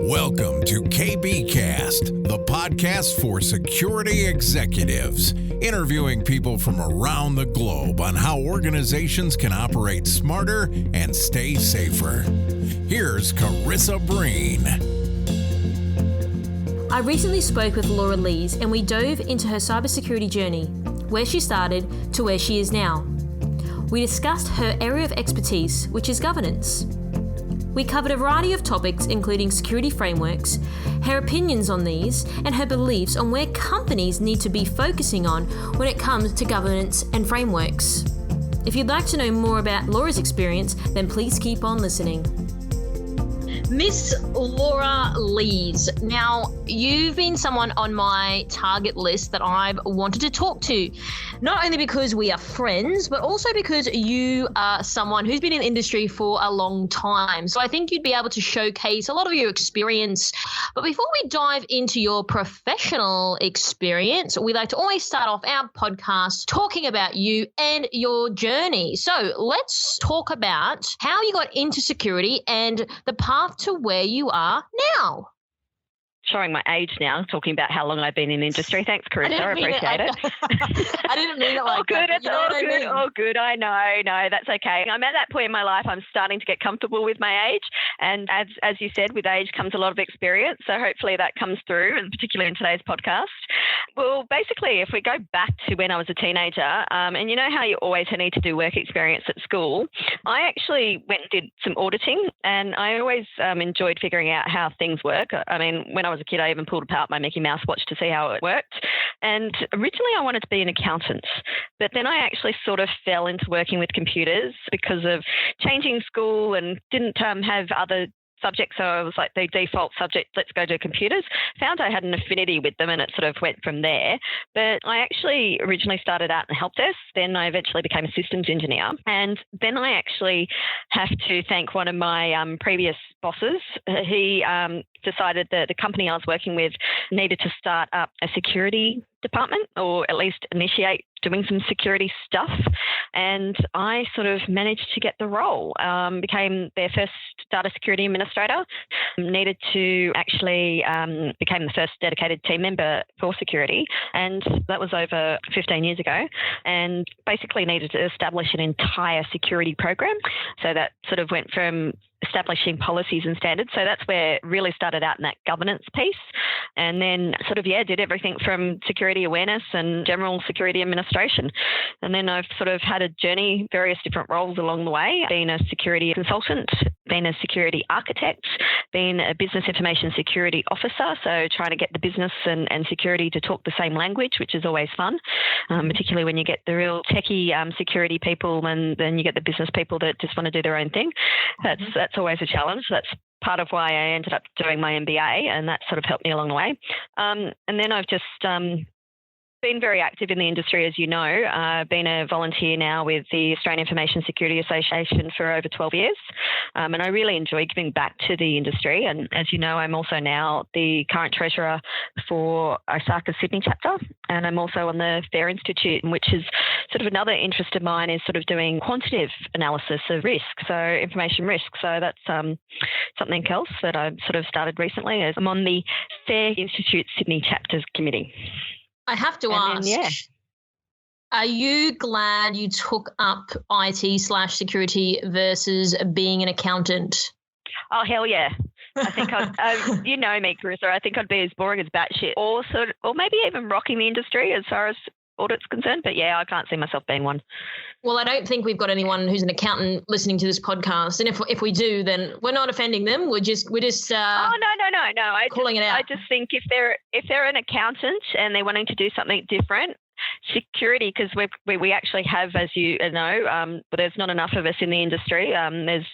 Welcome to KBcast, the podcast for security executives, interviewing people from around the globe on how organizations can operate smarter and stay safer. Here's Carissa Breen. I recently spoke with Laura Lees and we dove into her cybersecurity journey, where she started to where she is now. We discussed her area of expertise, which is governance. We covered a variety of topics, including security frameworks, her opinions on these, and her beliefs on where companies need to be focusing on when it comes to governance and frameworks. If you'd like to know more about Laura's experience, then please keep on listening. Miss Laura Lees, now you've been someone on my target list that I've wanted to talk to, not only because we are friends, but also because you are someone who's been in the industry for a long time. So I think you'd be able to showcase a lot of your experience. But before we dive into your professional experience, we like to always start off our podcast talking about you and your journey. So let's talk about how you got into security and the path to where you are now. Showing my age now, talking about how long I've been in the industry. Thanks, Carissa. I appreciate it. I didn't mean it like that. It's all good. All good. I know. No, that's okay. I'm at that point in my life. I'm starting to get comfortable with my age. And as you said, with age comes a lot of experience. So hopefully that comes through, and particularly in today's podcast. Well, basically, if we go back to when I was a teenager, and you know how you always need to do work experience at school, I actually went and did some auditing, and I always enjoyed figuring out how things work. I mean, when I was a kid, I even pulled apart my Mickey Mouse watch to see how it worked. And originally I wanted to be an accountant, but then I actually sort of fell into working with computers because of changing school and didn't have other subjects. So I was like the default subject, let's go to computers. Found I had an affinity with them and it sort of went from there. But I actually originally started out in the help desk. Then I eventually became a systems engineer. And then I actually have to thank one of my previous bosses. He decided that the company I was working with needed to start up a security department, or at least initiate doing some security stuff. And I sort of managed to get the role, became their first data security administrator, needed to actually became the first dedicated team member for security. And that was over 15 years ago, and basically needed to establish an entire security program. So that sort of went from establishing policies and standards. So that's where it really started out in that governance piece. And then sort of, did everything from security awareness and general security administration. And then I've sort of had a journey, various different roles along the way, being a security consultant, being a security architect, being a business information security officer. So trying to get the business and security to talk the same language, which is always fun, particularly when you get the real techie security people and then you get the business people that just want to do their own thing. That's always a challenge. That's part of why I ended up doing my MBA, and that sort of helped me along the way. And then I've just been very active in the industry, as you know. Been a volunteer now with the Australian Information Security Association for over 12 years. And I really enjoy giving back to the industry. And as you know, I'm also now the current treasurer for ISACA Sydney chapter. And I'm also on the FAIR Institute, which is sort of another interest of mine, is sort of doing quantitative analysis of risk, so information risk. So that's something else that I've sort of started recently. I'm on the FAIR Institute Sydney chapters committee. I have to ask, are you glad you took up IT/security versus being an accountant? Oh, hell yeah. I think you know me, Carissa, I think I'd be as boring as batshit, or maybe even rocking the industry as far as audit's concerned. But yeah, I can't see myself being one. Well, I don't think we've got anyone who's an accountant listening to this podcast, and if we do, then we're not offending them. We're just. Oh no! Calling it out. I just think if they're an accountant and they're wanting to do something different, security, because we actually have, as you know, but there's not enough of us in the industry. There's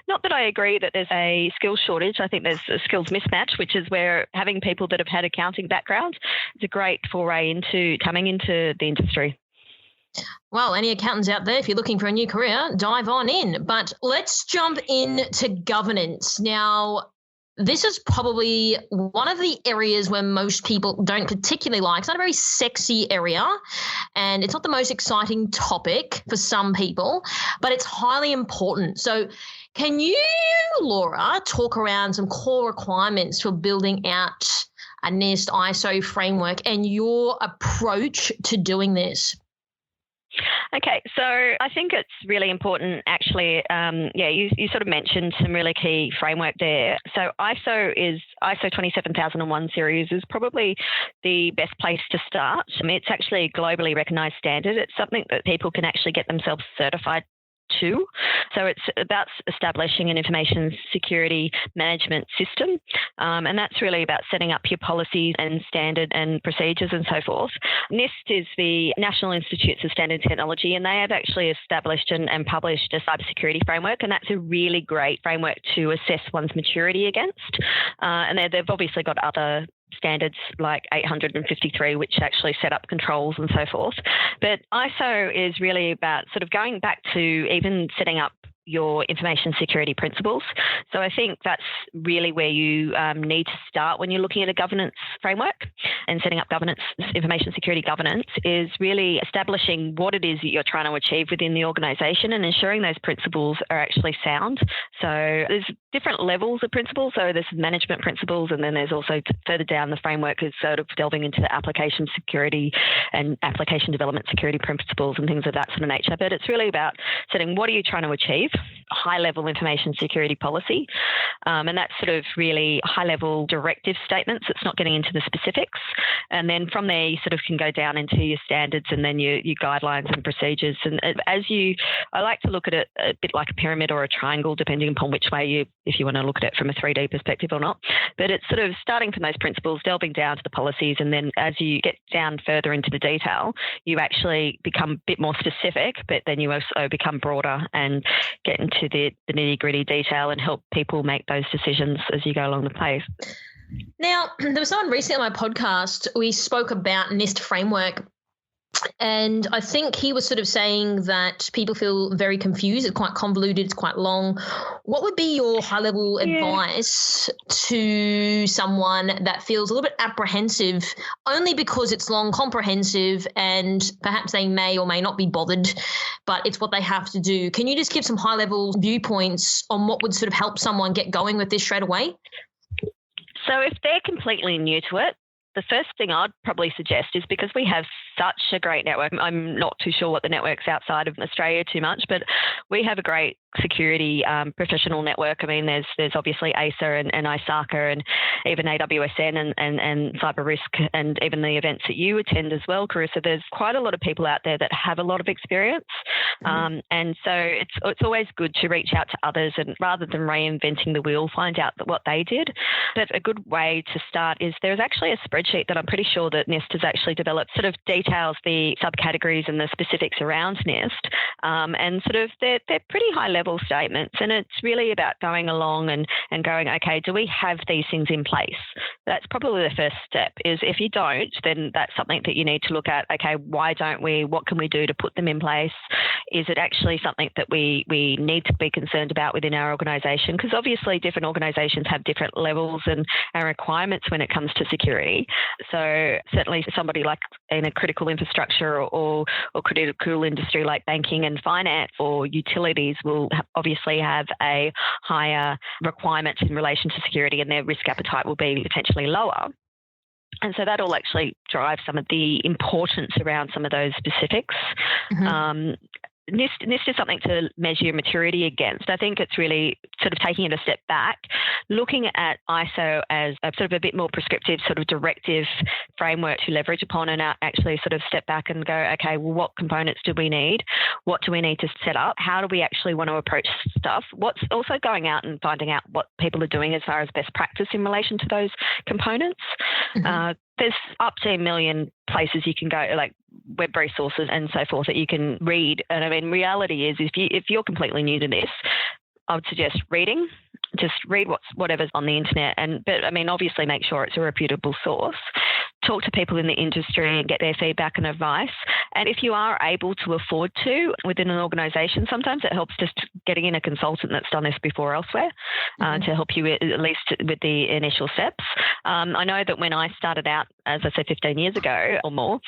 not that I agree that there's a skills shortage. I think there's a skills mismatch, which is where having people that have had accounting backgrounds is a great foray into coming into the industry. Well, any accountants out there, if you're looking for a new career, dive on in. But let's jump into governance. Now, this is probably one of the areas where most people don't particularly like. It's not a very sexy area, and it's not the most exciting topic for some people, but it's highly important. So can you, Laura, talk around some core requirements for building out a NIST ISO framework and your approach to doing this? Okay, so I think it's really important, actually. You sort of mentioned some really key framework there. So ISO 27001 series is probably the best place to start. I mean, it's actually a globally recognised standard. It's something that people can actually get themselves certified to. So it's about establishing an information security management system, and that's really about setting up your policies and standard and procedures and so forth. NIST is the National Institutes of Standard Technology, and they have actually established and published a cybersecurity framework, and that's a really great framework to assess one's maturity against. And they've obviously got other standards like 853, which actually set up controls and so forth. But ISO is really about sort of going back to even setting up your information security principles. So I think that's really where you need to start when you're looking at a governance framework and setting up governance, information security governance, is really establishing what it is that you're trying to achieve within the organisation and ensuring those principles are actually sound. So there's different levels of principles. So there's management principles, and then there's also further down the framework is sort of delving into the application security and application development security principles and things of that sort of nature. But it's really about setting what are you trying to achieve, high-level information security policy, and that's sort of really high-level directive statements. It's not getting into the specifics. And then from there, you sort of can go down into your standards and then your guidelines and procedures. And I like to look at it a bit like a pyramid or a triangle, depending upon which way if you want to look at it from a 3D perspective or not. But it's sort of starting from those principles, delving down to the policies, and then as you get down further into the detail, you actually become a bit more specific, but then you also become broader and get into the nitty-gritty detail and help people make those decisions as you go along the path. Now, there was someone recently on my podcast, we spoke about NIST framework, and I think he was sort of saying that people feel very confused. It's quite convoluted. It's quite long. What would be your high-level advice to someone that feels a little bit apprehensive only because it's long, comprehensive, and perhaps they may or may not be bothered, but it's what they have to do? Can you just give some high-level viewpoints on what would sort of help someone get going with this straight away? So if they're completely new to it, the first thing I'd probably suggest is, because we have such a great network, I'm not too sure what the network's outside of Australia too much, but we have a great security professional network. I mean, there's obviously AISA and ISACA and even AWSN and cyber risk, and even the events that you attend as well, Carissa. There's quite a lot of people out there that have a lot of experience. And so it's always good to reach out to others, and rather than reinventing the wheel, find out what they did. But a good way to start is there's actually a spreadsheet that I'm pretty sure that NIST has actually developed, sort of details the subcategories and the specifics around NIST. And sort of they're pretty high level statements, and it's really about going along and going, okay, do we have these things in place? That's probably the first step. Is if you don't, then that's something that you need to look at. Okay, why don't we? What can we do to put them in place? Is it actually something that we need to be concerned about within our organisation? Because obviously different organisations have different levels and requirements when it comes to security. So certainly somebody like in a critical infrastructure or critical industry like banking and finance or utilities will obviously have a higher requirement in relation to security, and their risk appetite will be potentially lower. And so that will actually drive some of the importance around some of those specifics. NIST is something to measure your maturity against. I think it's really sort of taking it a step back, looking at ISO as a sort of a bit more prescriptive sort of directive framework to leverage upon, and actually sort of step back and go, okay, well, what components do we need? What do we need to set up? How do we actually want to approach stuff? What's also going out and finding out what people are doing as far as best practice in relation to those components. There's up to 1 million places you can go, like web resources and so forth, that you can read. And I mean, reality is if you're completely new to this, I would suggest reading. Just read whatever's on the internet, but I mean, obviously make sure it's a reputable source. talk to people in the industry and get their feedback and advice. And if you are able to afford to within an organisation, sometimes it helps just getting in a consultant that's done this before elsewhere to help you at least with the initial steps. I know that when I started out, as I said, 15 years ago or more,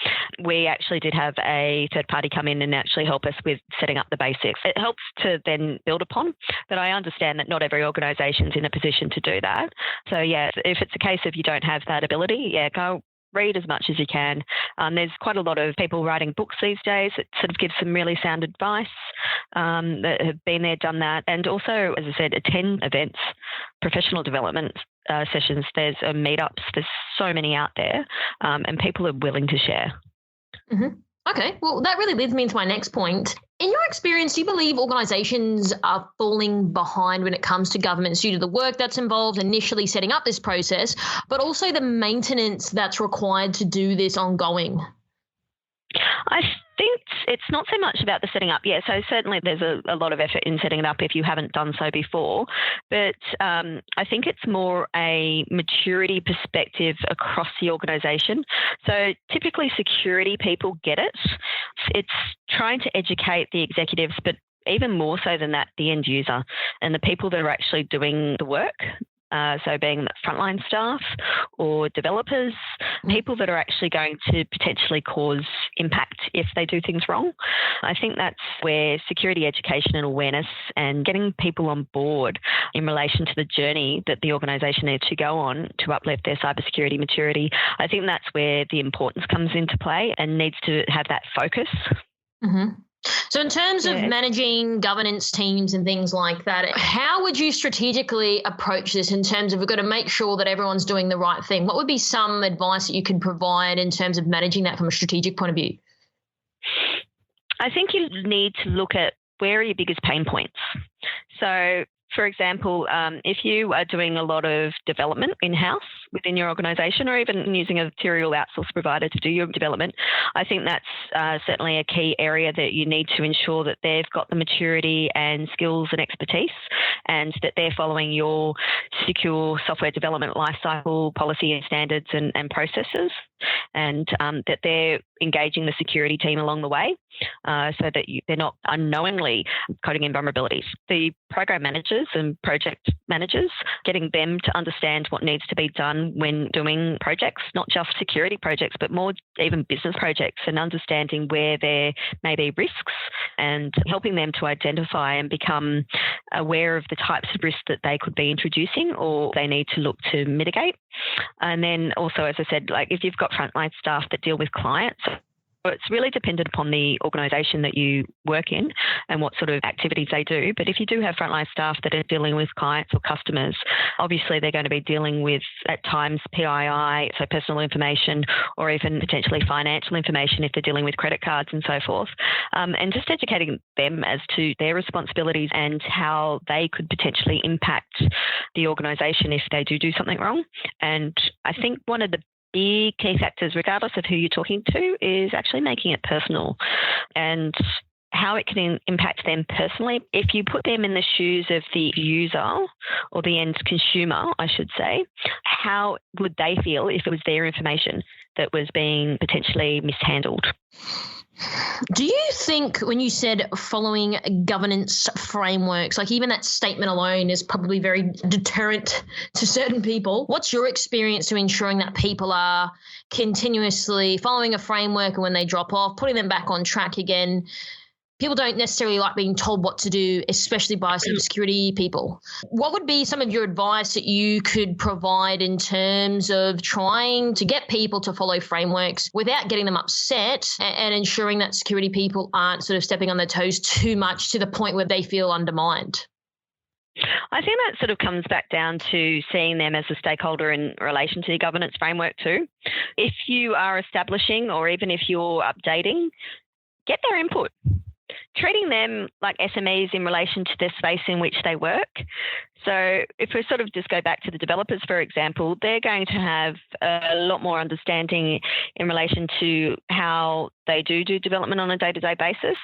we actually did have a third party come in and actually help us with setting up the basics. It helps to then build upon, but I understand that not every organisation is in a position to do that. So, yeah, if it's a case of you don't have that ability, go read as much as you can. There's quite a lot of people writing books these days that sort of give some really sound advice that have been there, done that. And also, as I said, attend events, professional development sessions. There's meetups. There's so many out there and people are willing to share. Mm-hmm. Okay, well, that really leads me into my next point. In your experience, do you believe organisations are falling behind when it comes to governments due to the work that's involved initially setting up this process, but also the maintenance that's required to do this ongoing? I think it's not so much about the setting up. Yeah, so certainly there's a lot of effort in setting it up if you haven't done so before. But I think it's more a maturity perspective across the organisation. So typically security people get it. It's trying to educate the executives, but even more so than that, the end user and the people that are actually doing the work. So being frontline staff or developers, people that are actually going to potentially cause impact if they do things wrong. I think that's where security education and awareness and getting people on board in relation to the journey that the organisation needs to go on to uplift their cybersecurity maturity. I think that's where the importance comes into play and needs to have that focus. Mm-hmm. So in terms of managing governance teams and things like that, how would you strategically approach this in terms of we've got to make sure that everyone's doing the right thing? What would be some advice that you can provide in terms of managing that from a strategic point of view? I think you need to look at where are your biggest pain points. So, for example, if you are doing a lot of development in-house within your organisation or even using a serial outsource provider to do your development, I think that's certainly a key area that you need to ensure that they've got the maturity and skills and expertise and that they're following your secure software development lifecycle policy and standards and processes, and that they're engaging the security team along the way so that they're not unknowingly coding in vulnerabilities. The program managers and project managers, getting them to understand what needs to be done when doing projects, not just security projects, but more even business projects, and understanding where there may be risks and helping them to identify and become aware of the types of risks that they could be introducing or they need to look to mitigate. And then also, as I said, like if you've got frontline staff that deal with clients, it's really dependent upon the organisation that you work in and what sort of activities they do. But if you do have frontline staff that are dealing with clients or customers, obviously they're going to be dealing with, at times, PII, so personal information, or even potentially financial information if they're dealing with credit cards and so forth. And just educating them as to their responsibilities and how they could potentially impact the organisation if they do something wrong. And I think one of the big key factors, regardless of who you're talking to, is actually making it personal and how it can impact them personally. If you put them in the shoes of the user or the end consumer, I should say, how would they feel if it was their information that was being potentially mishandled? Do you think when you said following governance frameworks, like even that statement alone is probably very deterrent to certain people? What's your experience to ensuring that people are continuously following a framework and when they drop off, putting them back on track again? People don't necessarily like being told what to do, especially by cybersecurity people. What would be some of your advice that you could provide in terms of trying to get people to follow frameworks without getting them upset and ensuring that security people aren't sort of stepping on their toes too much to the point where they feel undermined? I think that sort of comes back down to seeing them as a stakeholder in relation to the governance framework too. If you are establishing or even if you're updating, get their input. Treating them like SMEs in relation to the space in which they work. So if we sort of just go back to the developers, for example, they're going to have a lot more understanding in relation to how they do development on a day-to-day basis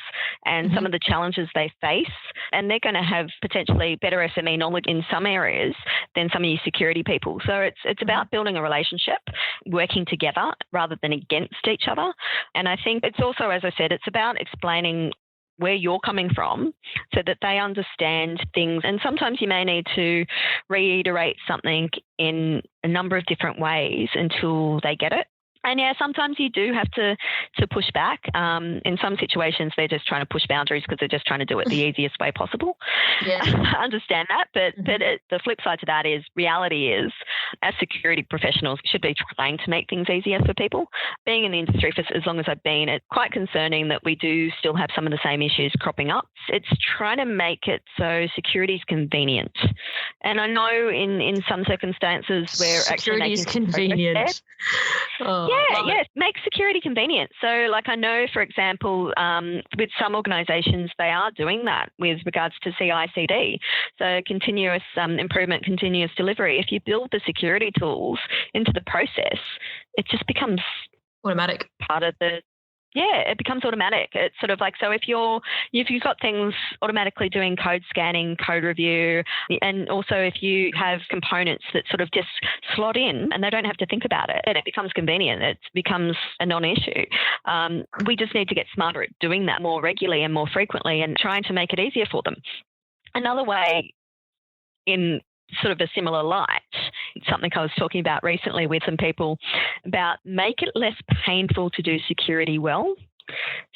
and some of the challenges they face. And they're going to have potentially better SME knowledge in some areas than some of your security people. So it's about building a relationship, working together rather than against each other. And I think it's also, as I said, it's about explaining where you're coming from so that they understand things. And sometimes you may need to reiterate something in a number of different ways until they get it. And yeah, sometimes you do have to push back. In some situations, they're just trying to push boundaries because they're just trying to do it the easiest way possible. Yeah. I understand that. But the flip side to that is reality is, as security professionals, should be trying to make things easier for people. Being in the industry for as long as I've been, it's quite concerning that we do still have some of the same issues cropping up. It's trying to make it so security is convenient. And I know in some circumstances where security is convenient. Make security convenient. So like I know, for example, with some organisations, they are doing that with regards to CI/CD. So continuous improvement, continuous delivery. If you build the security tools into the process, it just becomes automatic. Part of the it becomes automatic. It's sort of like, so if you've got things automatically doing code scanning, code review, and also if you have components that sort of just slot in and they don't have to think about it, and it becomes convenient, it becomes a non-issue. We just need to get smarter at doing that more regularly and more frequently and trying to make it easier for them. Another way in sort of a similar light, something I was talking about recently with some people about make it less painful to do security well.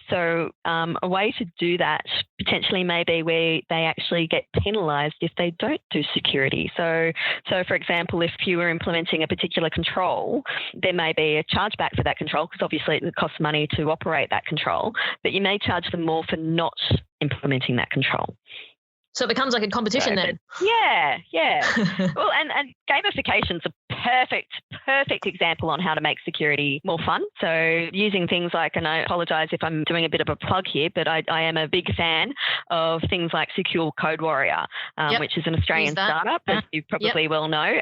So a way to do that potentially may be where they actually get penalised if they don't do security. So for example, if you were implementing a particular control, there may be a chargeback for that control because obviously it costs money to operate that control, but you may charge them more for not implementing that control. So it becomes like a competition then. Yeah. Well, and gamification's a perfect example on how to make security more fun. So using things like, and I apologise if I'm doing a bit of a plug here, but I am a big fan of things like Secure Code Warrior, which is an Australian startup, as you probably well know.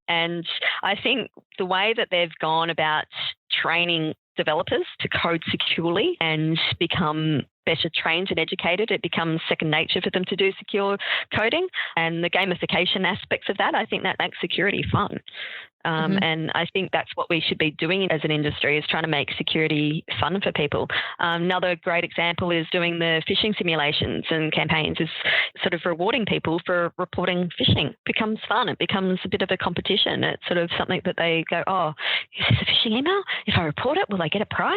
And I think the way that they've gone about training developers to code securely and become better trained and educated, it becomes second nature for them to do secure coding. And the gamification aspects of that, I think that makes security fun. And I think that's what we should be doing as an industry, is trying to make security fun for people. Another great example is doing the phishing simulations and campaigns, is sort of rewarding people for reporting phishing. It becomes fun. It becomes a bit of a competition. It's sort of something that they go, oh, is this a phishing email? If I report it, will I get a prize?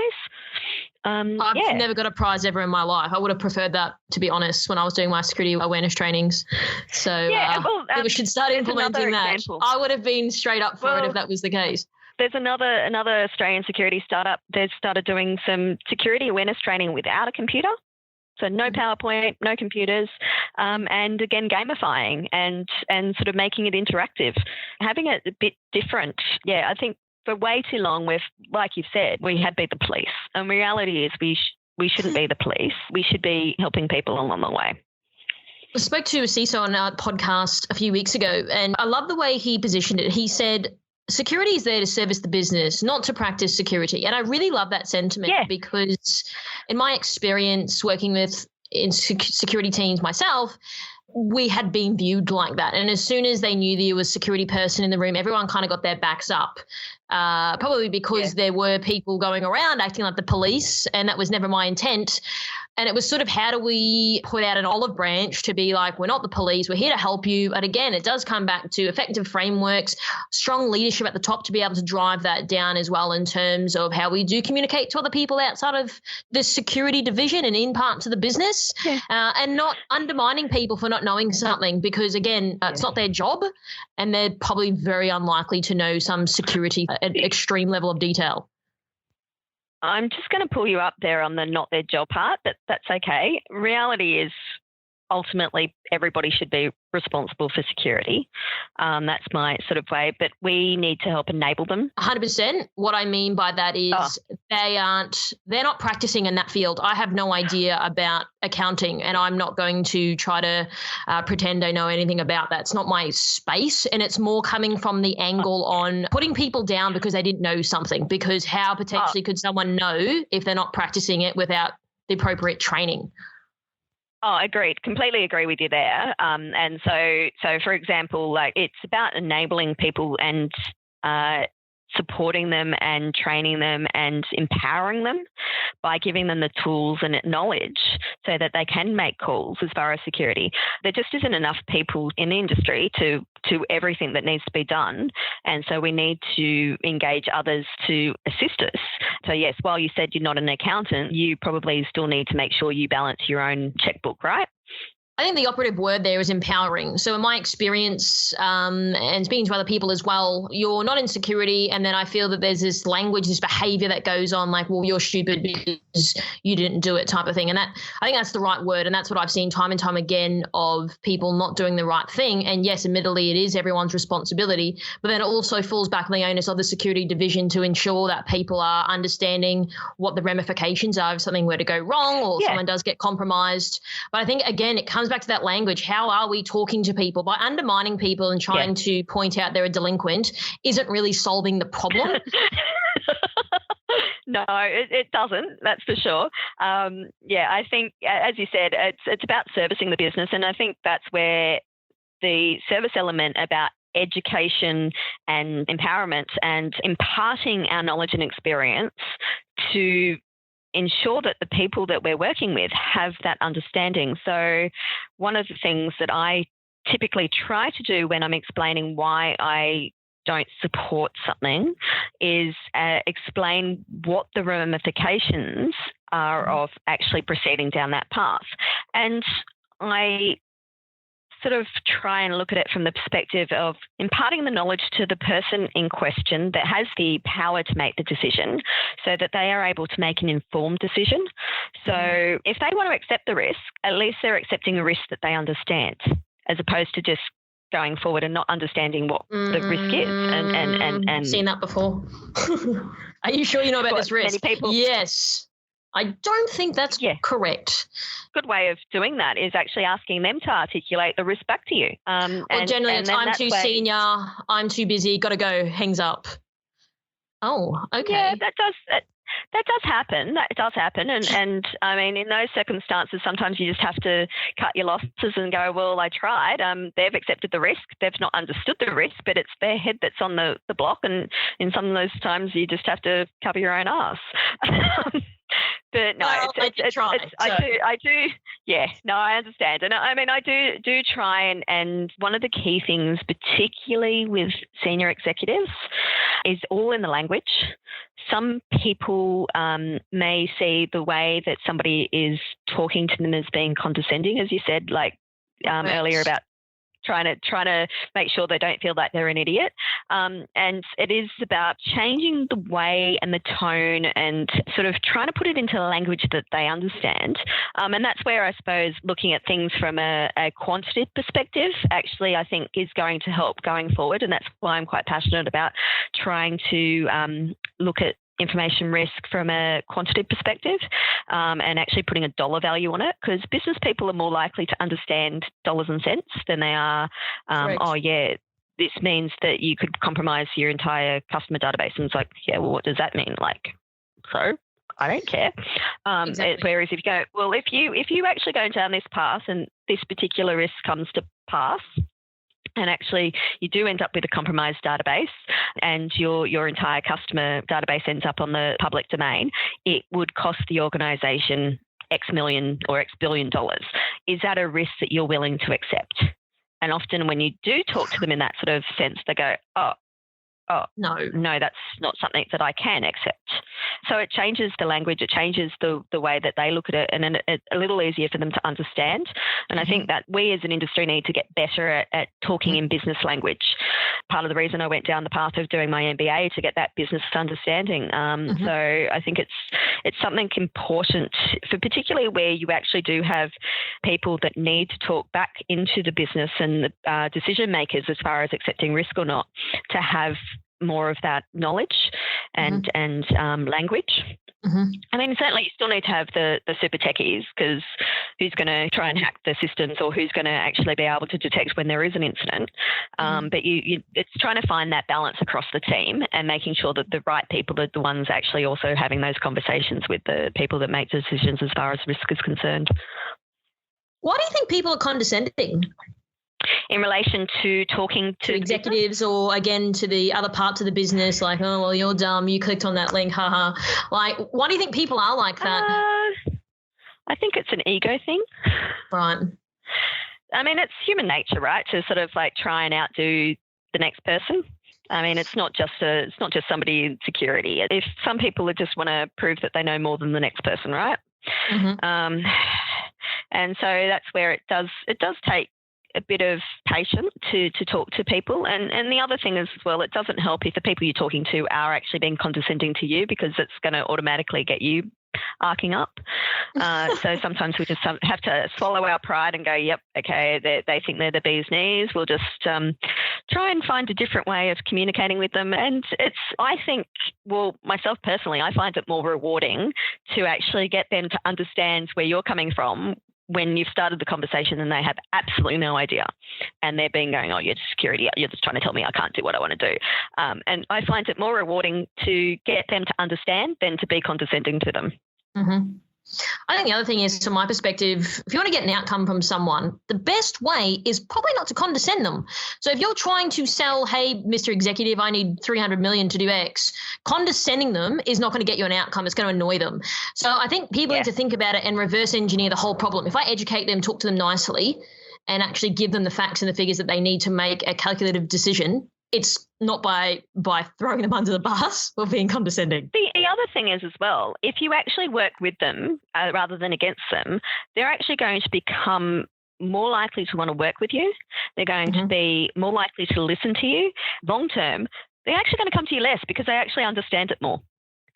I've never got a prize ever in my life. I would have preferred that, to be honest, when I was doing my security awareness trainings. So we should start implementing that. Example. I would have been straight up for it if that was the case. There's another Australian security startup. They've started doing some security awareness training without a computer. So no PowerPoint, no computers, and again, gamifying and sort of making it interactive, having it a bit different. Yeah, I think for way too long, like you've said, we had been the police. And reality is we shouldn't be the police. We should be helping people along the way. I spoke to a CISO on our podcast a few weeks ago, and I love the way he positioned it. He said, security is there to service the business, not to practice security. And I really love that sentiment because in my experience working in security teams myself, we had been viewed like that. And as soon as they knew there was a security person in the room, everyone kind of got their backs up, probably because there were people going around acting like the police, and that was never my intent. And it was sort of, how do we put out an olive branch to be like, we're not the police, we're here to help you. But again, it does come back to effective frameworks, strong leadership at the top to be able to drive that down as well in terms of how we do communicate to other people outside of the security division and in parts of the business, and not undermining people for not knowing something, because again, it's not their job and they're probably very unlikely to know some security at extreme level of detail. I'm just going to pull you up there on the not their job part, but that's okay. Reality is ultimately everybody should be responsible for security. That's my sort of way, but we need to help enable them. 100%. What I mean by that is they're not practicing in that field. I have no idea about accounting, and I'm not going to try to pretend I know anything about that. It's not my space, and it's more coming from the angle on putting people down because they didn't know something, because how potentially could someone know if they're not practicing it without the appropriate training? Oh, agreed. Completely agree with you there. And so for example, like it's about enabling people and supporting them and training them and empowering them by giving them the tools and knowledge so that they can make calls as far as security. There just isn't enough people in the industry to everything that needs to be done. And so we need to engage others to assist us. So yes, while you said you're not an accountant, you probably still need to make sure you balance your own checkbook, right? I think the operative word there is empowering. So in my experience and speaking to other people as well, you're not in security, and then I feel that there's this language, this behavior that goes on like, well, you're stupid because you didn't do it type of thing. And that, I think that's the right word, and that's what I've seen time and time again of people not doing the right thing. And yes, admittedly, it is everyone's responsibility, but then it also falls back on the onus of the security division to ensure that people are understanding what the ramifications are if something were to go wrong or someone does get compromised. But I think, again, it comes back to that language. How are we talking to people? By undermining people and trying to point out they're a delinquent isn't really solving the problem. No, it doesn't. That's for sure. I think, as you said, it's about servicing the business, and I think that's where the service element about education and empowerment and imparting our knowledge and experience to ensure that the people that we're working with have that understanding. So one of the things that I typically try to do when I'm explaining why I don't support something is explain what the ramifications are of actually proceeding down that path. And I sort of try and look at it from the perspective of imparting the knowledge to the person in question that has the power to make the decision so that they are able to make an informed decision. So if they want to accept the risk, at least they're accepting a risk that they understand, as opposed to just going forward and not understing what the risk is. And I've seen that before. Are you sure you know about this risk? Many people. Yes. I don't think that's correct. Good way of doing that is actually asking them to articulate the risk back to you. Generally it's I'm too senior, I'm too busy, got to go, hangs up. Oh, okay. Yeah, that does happen. That does happen. And I mean, in those circumstances, sometimes you just have to cut your losses and go, well, I tried. They've accepted the risk. They've not understood the risk, but it's their head that's on the block. And in some of those times, you just have to cover your own ass. But no, I understand. And I mean, I do try and one of the key things, particularly with senior executives, is all in the language. Some people may see the way that somebody is talking to them as being condescending, as you said, like earlier about trying to make sure they don't feel like they're an idiot. And it is about changing the way and the tone and sort of trying to put it into a language that they understand. And that's where I suppose looking at things from a quantitative perspective actually I think is going to help going forward. And that's why I'm quite passionate about trying to look at information risk from a quantitative perspective and actually putting a dollar value on it, because business people are more likely to understand dollars and cents than they are, this means that you could compromise your entire customer database. And it's like, yeah, well, what does that mean? Like, so I don't care. Exactly. Whereas if you go, well, if you actually go down this path and this particular risk comes to pass, and actually you do end up with a compromised database and your entire customer database ends up on the public domain, it would cost the organisation X million or X billion dollars. Is that a risk that you're willing to accept? And often when you do talk to them in that sort of sense, they go, no, that's not something that I can accept. So it changes the language, it changes the way that they look at it, and then it's a little easier for them to understand. And I think that we as an industry need to get better at talking in business language. part of the reason I went down the path of doing my MBA, to get that business understanding. So I think it's something important, for particularly where you actually do have people that need to talk back into the business and the decision makers as far as accepting risk or not, to have more of that knowledge and language. I mean, certainly you still need to have the super techies, because who's going to try and hack the systems, or who's going to actually be able to detect when there is an incident. But it's trying to find that balance across the team and making sure that the right people are the ones actually also having those conversations with the people that make decisions as far as risk is concerned. Why do you think people are condescending? In relation to talking to executives, or again to the other parts of the business, like, oh, well, you're dumb, you clicked on that link, haha. Like, why do you think people are like that? I think it's an ego thing. Right. I mean, it's human nature, right, to sort of like try and outdo the next person. I mean, it's not just somebody in security. If some people just want to prove that they know more than the next person, right? And so that's where it does take a bit of patience to talk to people. And the other thing is, as well, it doesn't help if the people you're talking to are actually being condescending to you, because it's going to automatically get you arcing up. So sometimes we just have to swallow our pride and go, yep, okay, they think they're the bee's knees. We'll just try and find a different way of communicating with them. And I think, well, myself personally, I find it more rewarding to actually get them to understand where you're coming from when you've started the conversation and they have absolutely no idea, and they're going, oh, you're security, you're just trying to tell me I can't do what I want to do. And I find it more rewarding to get them to understand than to be condescending to them. I think the other thing is, from my perspective, if you want to get an outcome from someone, the best way is probably not to condescend them. So if you're trying to sell, hey, Mr. Executive, I need 300 million to do X, condescending them is not going to get you an outcome. It's going to annoy them. So I think people need to think about it and reverse engineer the whole problem. If I educate them, talk to them nicely, and actually give them the facts and the figures that they need to make a calculative decision, it's not by throwing them under the bus or being condescending. The other thing is, as well, if you actually work with them rather than against them, they're actually going to become more likely to want to work with you. They're going to be more likely to listen to you. Long term, they're actually going to come to you less, because they actually understand it more.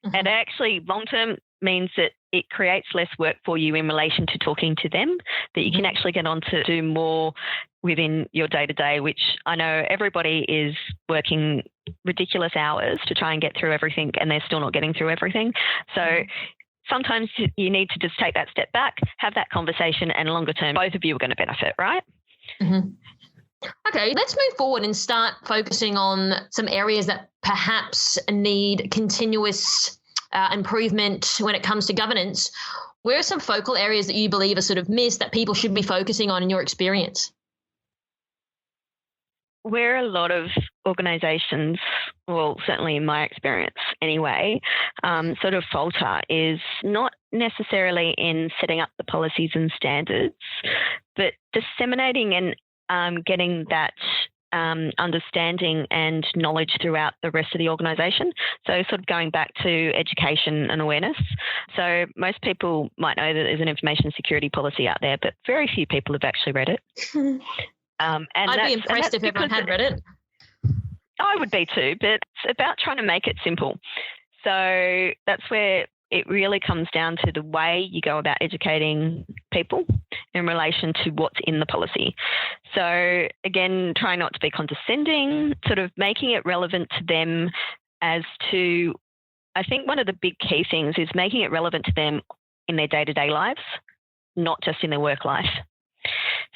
And actually, long term means that it creates less work for you in relation to talking to them, that you can actually get on to do more within your day-to-day, which I know everybody is working ridiculous hours to try and get through everything, and they're still not getting through everything. So sometimes you need to just take that step back, have that conversation, and longer term, both of you are going to benefit, right? Okay, let's move forward and start focusing on some areas that perhaps need continuous improvement when it comes to governance. Where are some focal areas that you believe are sort of missed that people should be focusing on in your experience? Where a lot of organisations, well, certainly in my experience anyway, sort of falter is not necessarily in setting up the policies and standards, but disseminating and getting that understanding and knowledge throughout the rest of the organisation. So sort of going back to education and awareness. So most people might know that there's an information security policy out there, but very few people have actually read it. And I'd be impressed if everyone had read it. I would be too, but it's about trying to make it simple. So that's where it really comes down to the way you go about educating people in relation to what's in the policy. So again, try not to be condescending, sort of making it relevant to them as to, I think one of the big key things is making it relevant to them in their day-to-day lives, not just in their work life.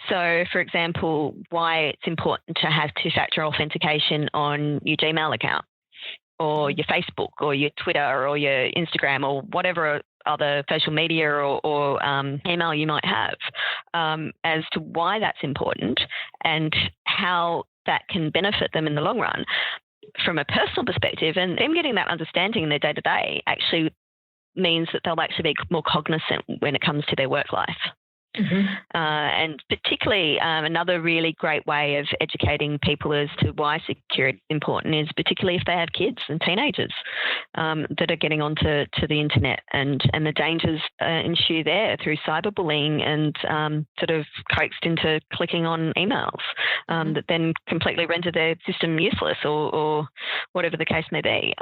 So, for example, why it's important to have two-factor authentication on your Gmail account, or your Facebook, or your Twitter, or your Instagram, or whatever other social media or email you might have, as to why that's important and how that can benefit them in the long run from a personal perspective. And them getting that understanding in their day-to-day actually means that they'll actually be more cognizant when it comes to their work life. And particularly another really great way of educating people as to why security is important is particularly if they have kids and teenagers that are getting onto the internet, and the dangers ensue there through cyberbullying and sort of coaxed into clicking on emails that then completely render their system useless or whatever the case may be.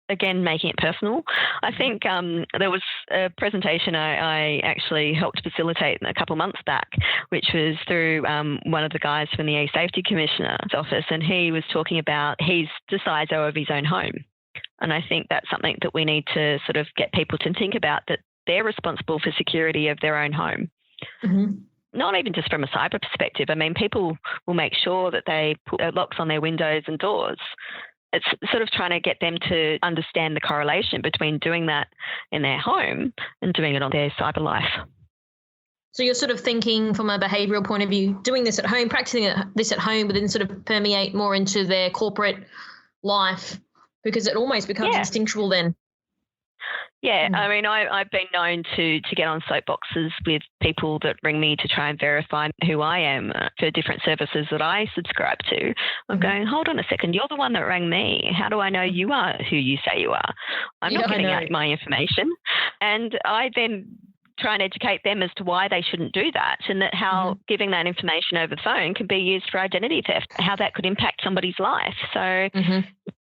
Again, making it personal. I think there was a presentation I actually helped facilitate a couple of months back, which was through one of the guys from the E-Safety Commissioner's office, and he was talking about he's the CISO of his own home. And I think that's something that we need to sort of get people to think about, that they're responsible for security of their own home. Not even just from a cyber perspective. I mean, people will make sure that they put locks on their windows and doors. It's sort of trying to get them to understand the correlation between doing that in their home and doing it on their cyber life. So you're sort of thinking from a behavioural point of view, doing this at home, practicing this at home, but then sort of permeate more into their corporate life, because it almost becomes instinctual then. Yeah, I mean, I've been known to get on soapboxes with people that ring me to try and verify who I am for different services that I subscribe to. I'm going, hold on a second, you're the one that rang me. How do I know you are who you say you are? I'm not giving out my information. And I then try and educate them as to why they shouldn't do that, and that how giving that information over the phone can be used for identity theft, how that could impact somebody's life. So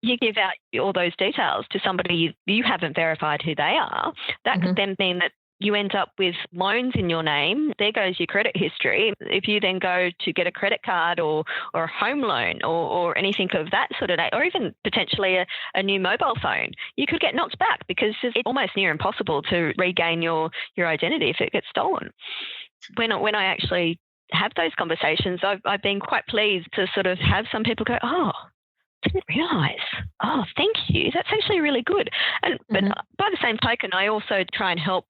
you give out all those details to somebody you haven't verified who they are. That could then mean that you end up with loans in your name. There goes your credit history. If you then go to get a credit card or a home loan or anything of that sort of, or even potentially a new mobile phone, you could get knocked back because it's almost near impossible to regain your identity if it gets stolen. When I actually have those conversations, I've been quite pleased to sort of have some people go, oh, didn't realise. Oh, thank you. That's actually really good. And but by the same token, I also try and help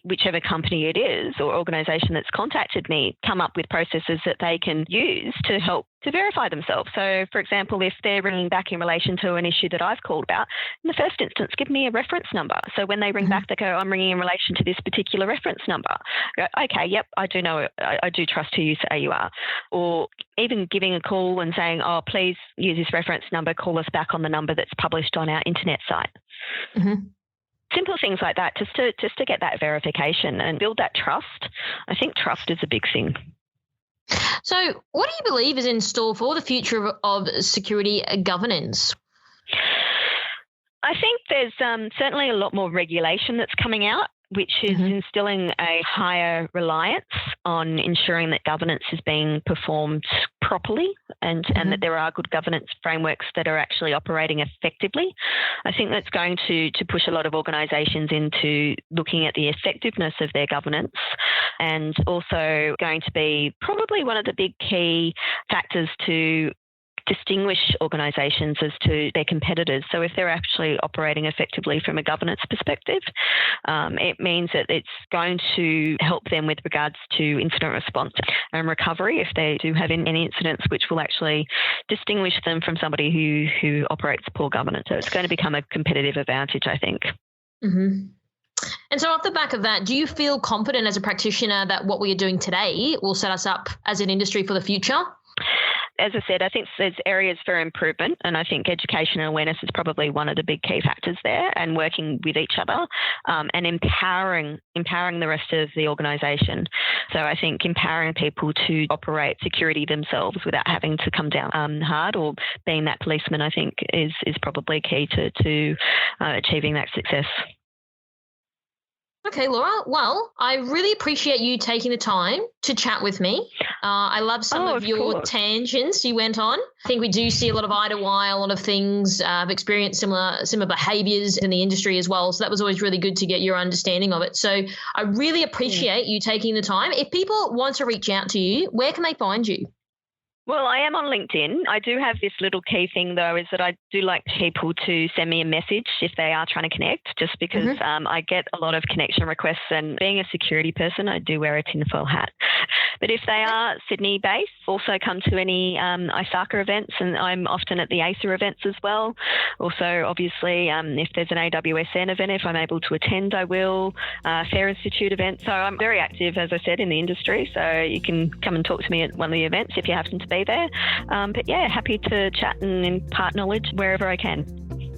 whichever company it is or organisation that's contacted me come up with processes that they can use to help to verify themselves. So, for example, if they're ringing back in relation to an issue that I've called about, in the first instance, give me a reference number. So when they ring back, they go, I'm ringing in relation to this particular reference number. I go, okay, yep, I do know it. I do trust who you say you are. Or even giving a call and saying, oh, please use this reference number, call us back on the number that's published on our internet site. Simple things like that, just to get that verification and build that trust. I think trust is a big thing. So what do you believe is in store for the future of security governance? I think there's certainly a lot more regulation that's coming out, which is instilling a higher reliance on ensuring that governance is being performed properly and that there are good governance frameworks that are actually operating effectively. I think that's going to push a lot of organisations into looking at the effectiveness of their governance, and also going to be probably one of the big key factors to distinguish organisations as to their competitors. So if they're actually operating effectively from a governance perspective, it means that it's going to help them with regards to incident response and recovery if they do have any incidents, which will actually distinguish them from somebody who operates poor governance. So it's going to become a competitive advantage, I think. And so off the back of that, do you feel confident as a practitioner that what we are doing today will set us up as an industry for the future? As I said, I think there's areas for improvement, and I think education and awareness is probably one of the big key factors there, and working with each other and empowering the rest of the organisation. So I think empowering people to operate security themselves without having to come down hard or being that policeman, I think is probably key to achieving that success. Okay, Laura. Well, I really appreciate you taking the time to chat with me. I love some of your tangents you went on. I think we do see a lot of eye to eye, a lot of things. I've experienced similar behaviours in the industry as well. So that was always really good to get your understanding of it. So I really appreciate you taking the time. If people want to reach out to you, where can they find you? Well, I am on LinkedIn. I do have this little key thing, though, is that I do like people to send me a message if they are trying to connect, just because I get a lot of connection requests. And being a security person, I do wear a tinfoil hat. But if they are Sydney-based, also come to any ISACA events, and I'm often at the AISA events as well. Also, obviously, if there's an AWSN event, if I'm able to attend, I will. Fair Institute event. So I'm very active, as I said, in the industry. So you can come and talk to me at one of the events if you happen to be there. But yeah, happy to chat and impart knowledge wherever I can.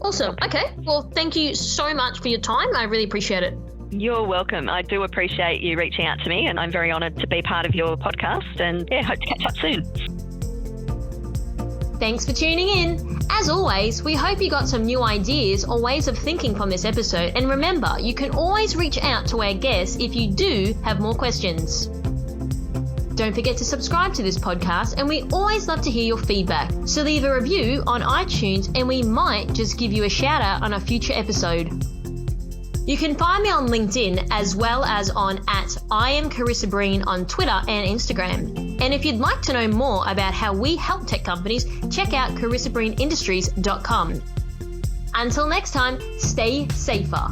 Awesome. Okay. Well, thank you so much for your time. I really appreciate it. You're welcome. I do appreciate you reaching out to me, and I'm very honoured to be part of your podcast, and yeah, hope to catch up soon. Thanks for tuning in. As always, we hope you got some new ideas or ways of thinking from this episode, and remember, you can always reach out to our guests if you do have more questions. Don't forget to subscribe to this podcast, and we always love to hear your feedback. So leave a review on iTunes and we might just give you a shout out on a future episode. You can find me on LinkedIn as well as on @IamCarissaBreen on Twitter and Instagram. And if you'd like to know more about how we help tech companies, check out carissabreenindustries.com. Until next time, stay safer.